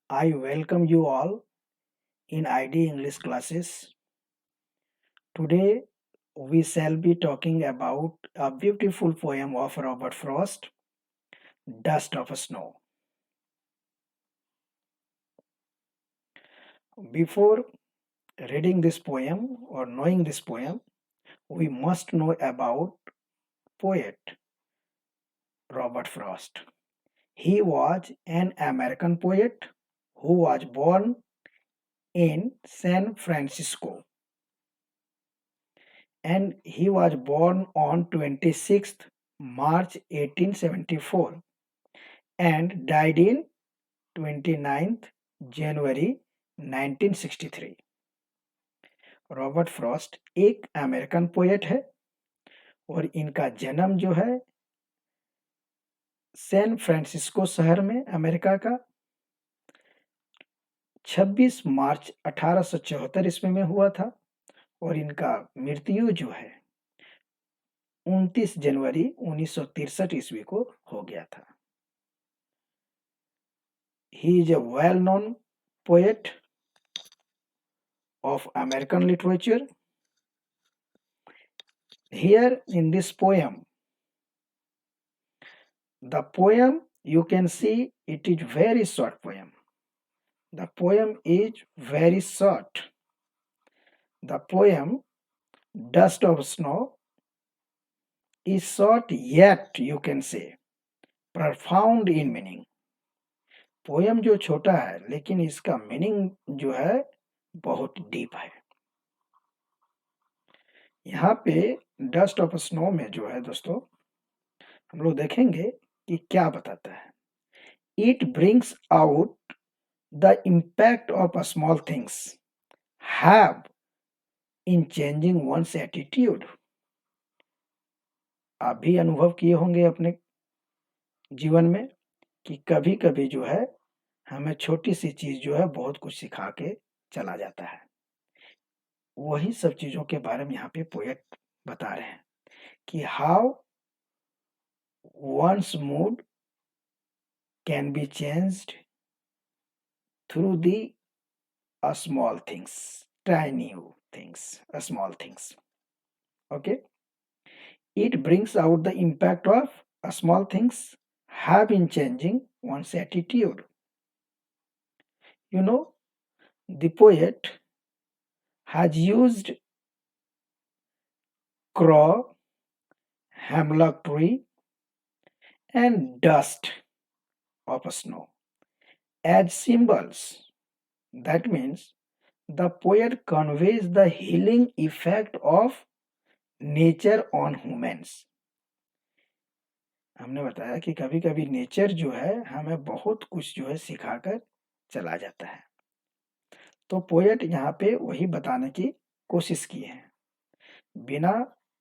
I welcome you all in ID English classes. Today we shall be talking about a beautiful poem of Robert Frost, Dust of Snow. Before reading this poem or knowing this poem, we must know about poet Robert Frost. He was an American poet who was born in San Francisco, and he was born on 26th March 1874 and died in 29th January 1963। Robert Frost एक American poet है और इनका जन्म जो है San Francisco शहर में America का 26 मार्च 1874 ईस्वी में हुआ था और इनका मृत्यु जो है 29 जनवरी 1963 ईस्वी को हो गया था। He is a well-known poet of American literature. Here in this poem, the poem you can see it is very short poem. The poem is very short. The poem Dust of Snow is short yet you can say profound in meaning. Poem जो छोटा है लेकिन इसका meaning जो है बहुत deep है। यहाँ पे डस्ट ऑफ स्नो में जो है दोस्तों हम लोग देखेंगे कि क्या बताता है। It brings out the impact of small things have in changing one's attitude. आप भी अनुभव किए होंगे अपने जीवन में कि कभी कभी जो है हमें छोटी सी चीज जो है बहुत कुछ सिखा के चला जाता है। वही सब चीजों के बारे में यहाँ पे पोएट बता रहे हैं कि how one's mood can be changed through the small things, tiny things, small things. Okay, it brings out the impact of small things have in changing one's attitude. You know, the poet has used crow, hemlock tree, and dust of snow as symbols. That means the poet conveys the healing effect of nature on humans. हमने बताया कि कभी कभी nature जो है हमें बहुत कुछ जो है सिखाकर चला जाता है। तो पोएट यहाँ पे वही बताने की कोशिश की है। बिना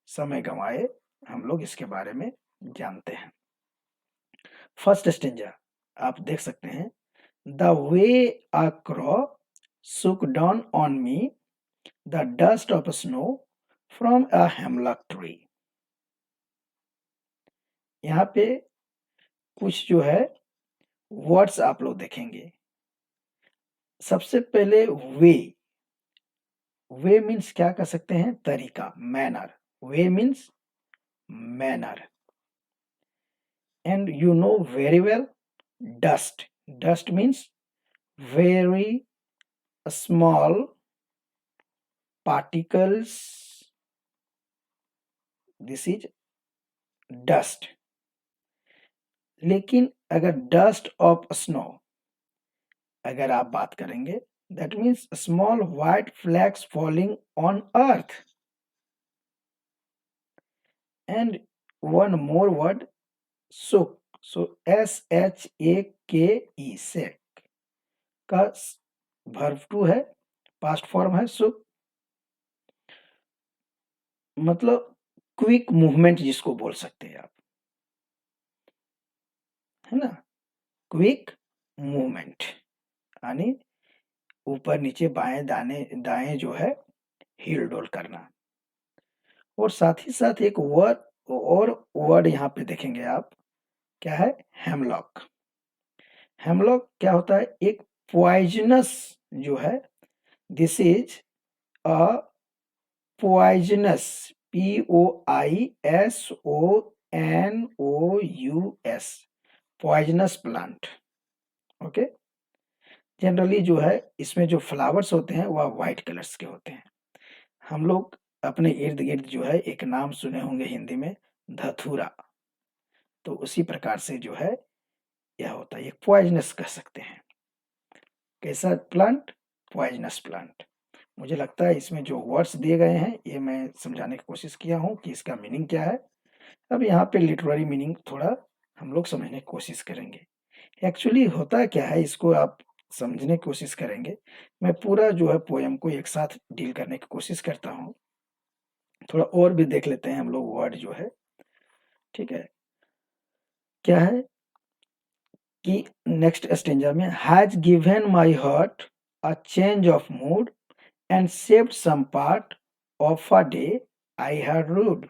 समय गंवाए हम लोग इसके बारे में जानते हैं। फर्स्ट स्टेंजा आप देख सकते हैं, द वे अ क्रॉ सुक down on me the dust of snow from a hemlock tree. यहाँ पे कुछ जो है वर्ड्स आप लोग देखेंगे। सबसे पहले वे मीन्स क्या कर सकते हैं, तरीका, manner. Way means manner. And you know very well dust. Dust means very small particles, this is dust. लेकिन अगर डस्ट ऑफ स्नो अगर आप बात करेंगे, that means small white flakes falling on earth. And one more word, shook. So SHAKE, shake का verb to है, past form है shook, मतलब क्विक मूवमेंट जिसको बोल सकते हैं आप, है ना, क्विक मूवमेंट यानी ऊपर नीचे बाएं दाएं जो है हिल डोल करना। और साथ ही साथ एक वर्ड यहाँ पे देखेंगे आप, क्या है, हेमलॉक। हेमलॉक क्या होता है, एक पॉइजनस जो है, this is a poisonous, POISONOUS, poisonous plant. Okay, generally जो है इसमें जो फ्लावर्स होते हैं वह वाइट कलर्स के होते हैं। हम लोग अपने इर्द गिर्द जो है एक नाम सुने होंगे हिंदी में, धतूरा, तो उसी प्रकार से जो है यह होता है, एक पॉइजनस कह सकते हैं। कैसा प्लांट? Poisonous plant. मुझे लगता है इसमें जो वर्ड्स दिए गए हैं ये मैं समझाने की कोशिश किया हूँ कि इसका मीनिंग क्या है। अब यहाँ पे लिटरेरी मीनिंग थोड़ा हम लोग समझने की कोशिश करेंगे। एक्चुअली होता क्या है, इसको आप समझने की कोशिश करेंगे। मैं पूरा जो है पोएम को एक साथ डील करने की कोशिश करता हूँ। थोड़ा और भी देख लेते हैं हम लोग वर्ड जो है, ठीक है। क्या है कि नेक्स्ट स्टेंजा में, has given my heart a change of mood and saved some part of a day I had rued.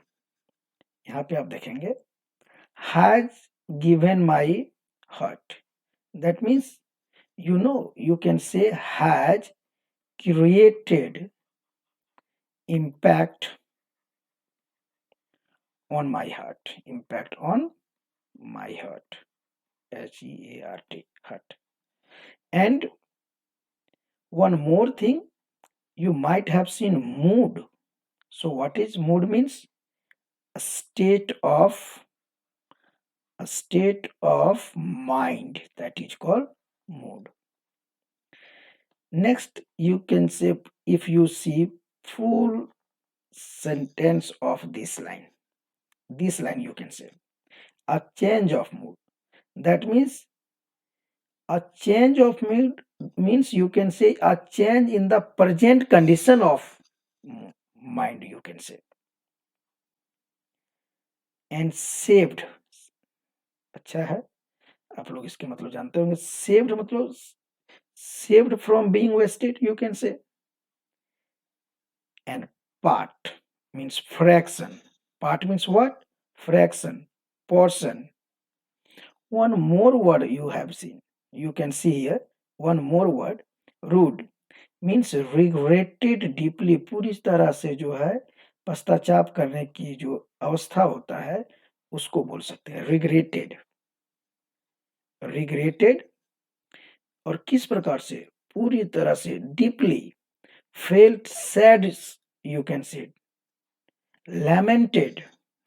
यहाँ पे आप देखेंगे has given my heart, that means you can say has created impact on my heart, impact on my heart, HEART, heart. And one more thing, you might have seen mood. So what is mood? Means a state of mind, that is called mood. Next, you can say, if you see full sentence of this line you can say a change of mood. That means a change of mood means you can say a change in the present condition of mind, you can say. And saved, अच्छा है, आप लोग इसके मतलब जानते होंगे। saved मतलब saved from being wasted, you can say. And part means fraction. Part means what? Fraction, portion. One more word you have seen, you can see here, one more word, rude, means regretted deeply, पूरी तरह से जो है पश्चाताप करने की जो अवस्था होता है उसको बोल सकते हैं regretted, regretted। और किस प्रकार से? पूरी तरह से deeply, felt sad, you can say, lamented,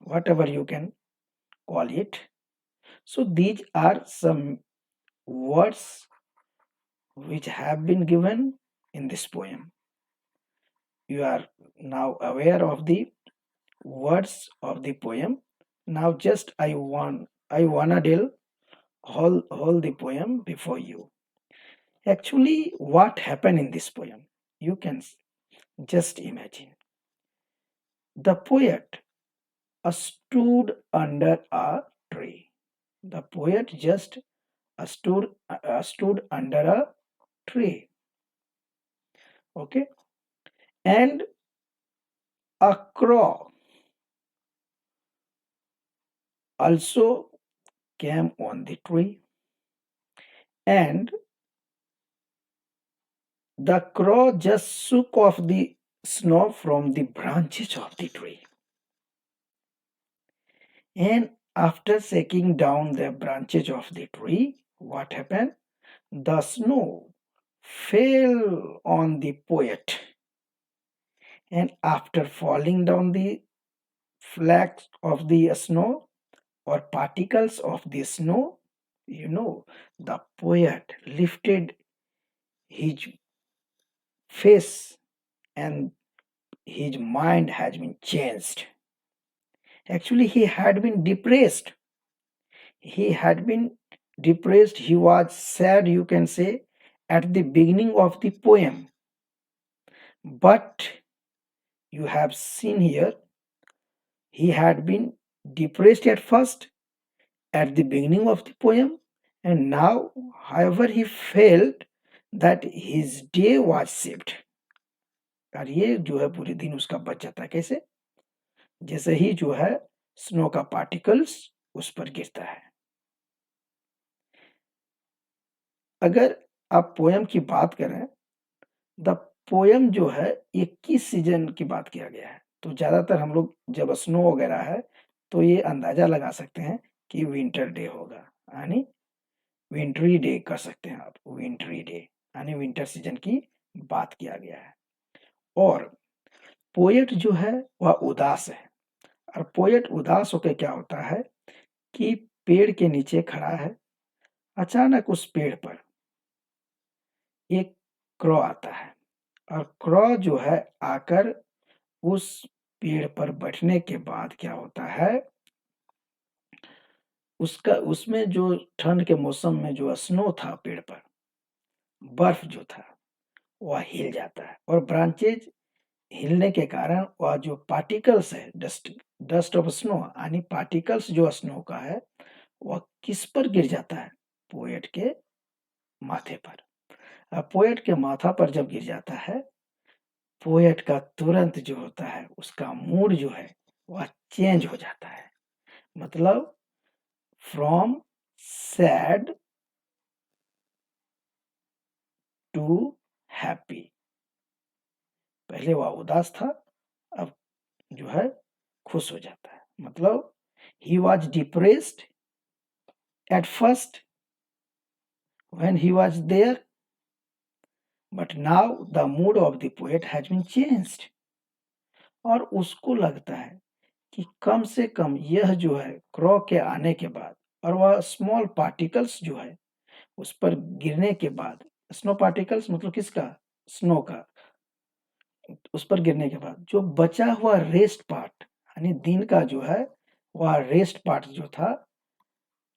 whatever you can call it. So these are some words which have been given in this poem. You are now aware of the words of the poem. Now just I wanna deal whole the poem before you. Actually, what happened in this poem? You can just imagine. The poet stood under a tree. The poet just stood under a tree. Okay, and a crow also came on the tree, and the crow just shook off the snow from the branches of the tree. And after shaking down the branches of the tree, what happened? The snow fell on the poet. And after falling down the flakes of the snow or particles of the snow, the poet lifted his face and his mind has been changed. Actually, he had been depressed. He was sad, you can say, at the beginning of the poem. But you have seen here, he had been depressed at first, at the beginning of the poem, and now, however, he felt that his day was saved. और ये जो है पूरे दिन उसका बच जाता है। कैसे? जैसे ही जो है स्नो का पार्टिकल्स उस पर गिरता है। अगर आप पोयम की बात करें, द पोयम जो है ये किस सीजन की बात किया गया है? तो ज़्यादातर हम लोग जब स्नो वगैरह है तो ये अंदाज़ा लगा सकते हैं कि विंटर डे होगा, यानी विंटरी डे कर सकते हैं आप, विंटरी डे यानी विंटर सीजन की बात किया गया है। और पोएट जो है वह उदास है, और पोएट उदास होकर क्या होता है कि पेड़ के नीचे खड़ा है, अचानक उस पेड़ पर एक क्रॉ आता है, और क्रॉ जो है आकर उस पेड़ पर बैठने के बाद क्या होता है, उसका उसमें जो ठंड के मौसम में जो स्नो था पेड़ पर, बर्फ जो था वह हिल जाता है, और ब्रांचेज हिलने के कारण वह जो पार्टिकल्स है, डस्ट डस्ट ऑफ स्नो यानी पार्टिकल्स जो स्नो का है वह किस पर गिर जाता है, पोएट के माथे पर। अब पोएट के माथा पर जब गिर जाता है, पोएट का तुरंत जो होता है उसका मूड जो है वह चेंज हो जाता है, मतलब फ्रॉम सैड टू हैप्पी। पहले वह उदास था, अब जो है खुश हो जाता है, मतलब he was depressed at first when he was there, but now the mood of the poet has been changed। और उसको लगता है कि कम से कम यह जो है क्रॉ के आने के बाद, और वह स्मॉल पार्टिकल्स जो है उस पर गिरने के बाद, स्नो पार्टिकल्स मतलब किसका, स्नो का, उस पर गिरने के बाद जो बचा हुआ रेस्ट पार्ट, यानी दिन का जो है वह रेस्ट पार्ट जो था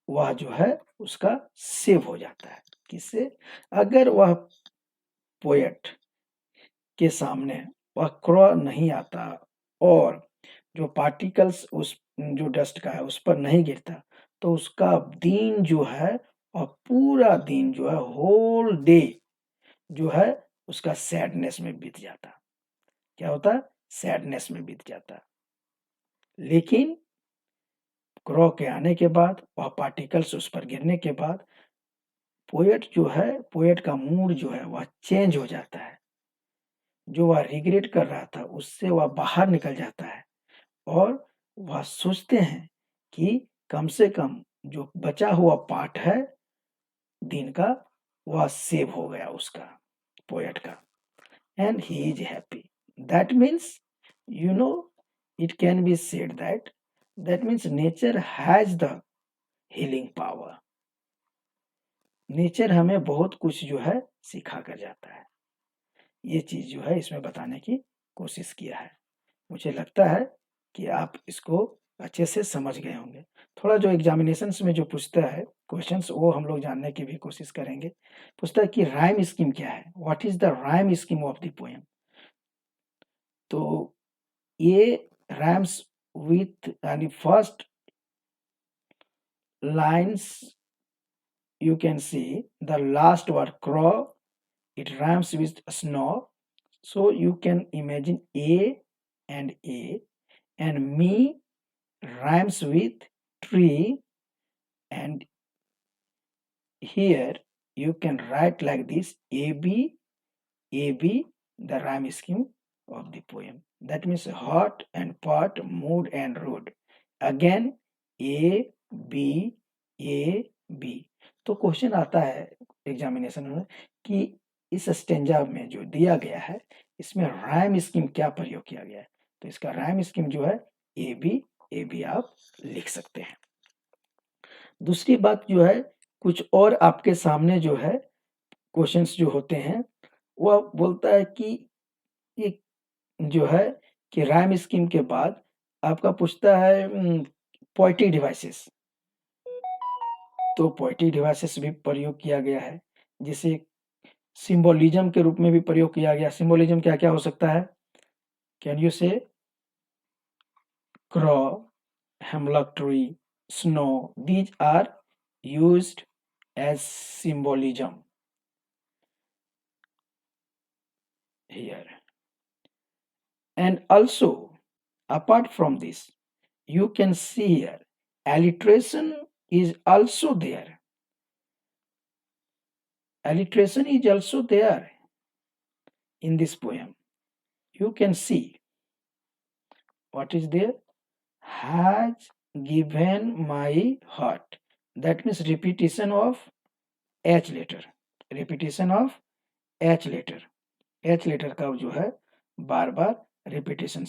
वह जो है उसका सेव हो जाता है। किससे? अगर वह पोएट के सामने वह क्रॉ नहीं आता और जो पार्टिकल्स उस जो डस्ट का है उस पर नहीं गिरता, तो उसका दिन जो है और पूरा दिन जो है, होल डे जो है उसका सैडनेस में बीत जाता। क्या होता? सैडनेस में बीत जाता। लेकिन क्रॉ के आने के बाद, वह पार्टिकल्स उस पर गिरने के बाद, पोएट जो है, पोएट का मूड जो है वह चेंज हो जाता है। जो वह रिग्रेट कर रहा था उससे वह बाहर निकल जाता है, और वह सोचते हैं कि कम से कम जो बचा हुआ पार्ट है दिन का वह सेव हो गया उसका, पोएट का, and he is happy. That means, you know, it can be said that means nature has the healing power. Nature हमें बहुत कुछ जो है सिखा कर जाता है। ये चीज जो है इसमें बताने की कोशिश किया है। मुझे लगता है कि आप इसको अच्छे से समझ गए होंगे। थोड़ा जो एग्जामिनेशंस में जो पूछता है क्वेश्चंस, वो हम लोग जानने की भी कोशिश करेंगे। पूछता है कि राइम स्कीम क्या है, what is the rhyme scheme of the poem. तो ये राइम्स विथ, यानी first lines you can see the last word crow, it rhymes with snow, so you can imagine and a, and me rhymes with tree, and here you can write like this, AB, the rhyme scheme of the poem. That means hot and pot, mood and road. Again A B A B। तो question आता है examination में कि इस stanza में जो दिया गया है इसमें राइम स्कीम क्या प्रयोग किया गया है। तो इसका राइम स्कीम जो है ए बी आप लिख सकते हैं। दूसरी बात जो है, कुछ और आपके सामने जो है क्वेश्चंस जो होते हैं, वह बोलता है कि ये जो है कि राइम स्कीम के बाद आपका पूछता है पोएटिक डिवाइसेस। तो पोएटिक डिवाइसेस भी प्रयोग किया गया है, जिसे सिंबोलिज्म के रूप में भी प्रयोग किया गया। सिंबोलिज्म क्या क्या हो सकता है? कैन यू से? क्रॉ, hemlock tree, snow, these are used as symbolism here. And also, apart from this, you can see here, alliteration is also there. alliteration is also there in this poem. You can see what is there. Has given my heart. That means repetition of H letter. Repetition of H letter. H letter का जो है बार बार repetition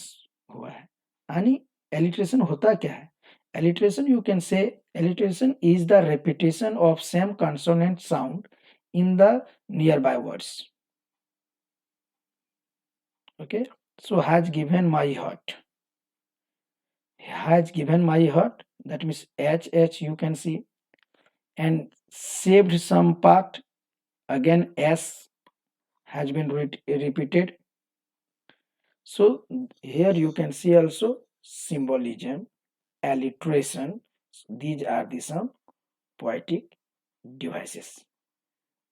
हुआ है. यानी alliteration होता क्या है? Alliteration, you can say alliteration is the repetition of same consonant sound in the nearby words. Okay, so has given my heart. Has given my heart, that means H you can see, and saved some part, again S has been repeated. So here you can see also symbolism, alliteration. These are the some poetic devices.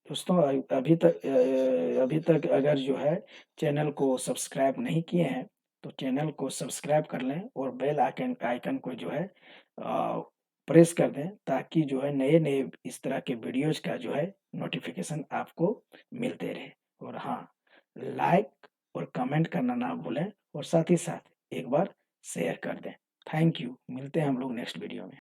दोस्तों अभी तक अगर जो है channel को subscribe नहीं किए हैं तो चैनल को सब्सक्राइब कर लें और बेल आइकन को जो है प्रेस कर दें ताकि जो है नए नए इस तरह के वीडियोज का जो है नोटिफिकेशन आपको मिलते रहे। और हाँ, लाइक और कमेंट करना ना भूलें और साथ ही साथ एक बार शेयर कर दें। Thank you. मिलते हैं हम लोग नेक्स्ट वीडियो में।